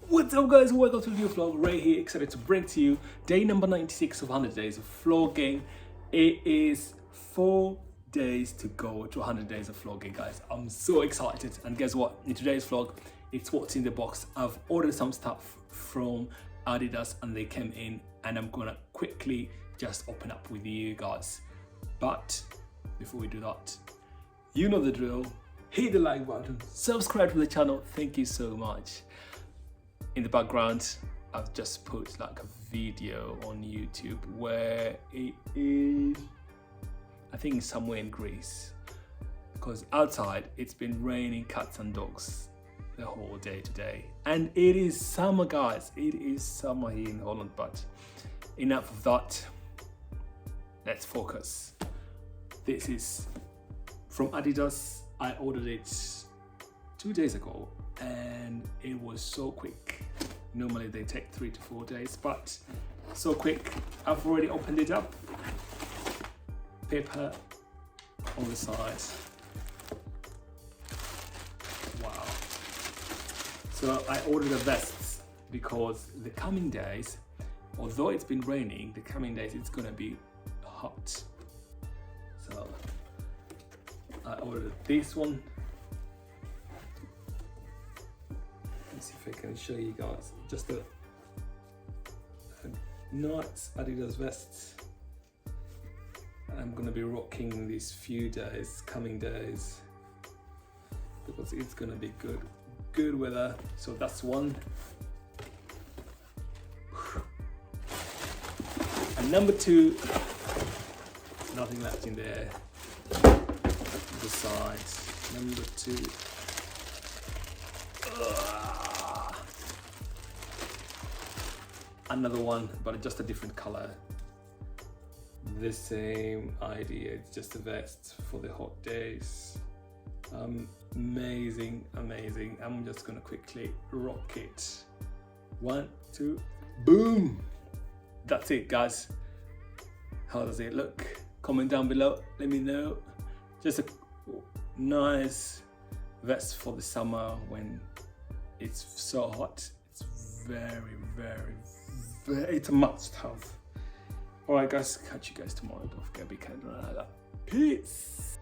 What's up guys, welcome to the new vlog. Ray here, excited to bring to you day number 96 of 100 days of vlogging. It is 4 days to go to 100 days of vlogging, guys. I'm so excited, and guess what, in today's vlog it's what's in the box. I've ordered some stuff from Adidas and they came in, and I'm gonna quickly just open up with you guys. But before we do that, you know the drill. Hit the like button, subscribe to the channel. Thank you so much. In the background, I've just put like a video on YouTube where it is, I think it's somewhere in Greece, because outside it's been raining cats and dogs the whole day today, and it is summer, guys. It is summer here in Holland. But enough of that, let's focus. This is from Adidas. I ordered it 2 days ago and it was so quick. Normally they take 3 to 4 days, but so quick. I've already opened it up. Paper on the side. Wow. So I ordered a vest because the coming days, although it's been raining, the coming days it's gonna be hot. So I ordered this one. Let's see if I can show you guys. Just a nice Adidas vest. I'm gonna be rocking these few days, coming days, because it's gonna be good weather. So that's one. And number two, nothing left in there. The sides. Number two. Another one, but just a different color. The same idea, it's just a vest for the hot days. Amazing, amazing. I'm just gonna quickly rock it. 1, 2, boom! That's it, guys. How does it look? Comment down below, let me know. Just a nice vest for the summer when it's so hot. It's very, it's a must have. Alright guys, catch you guys tomorrow. Don't forget, be kind of like that. Peace.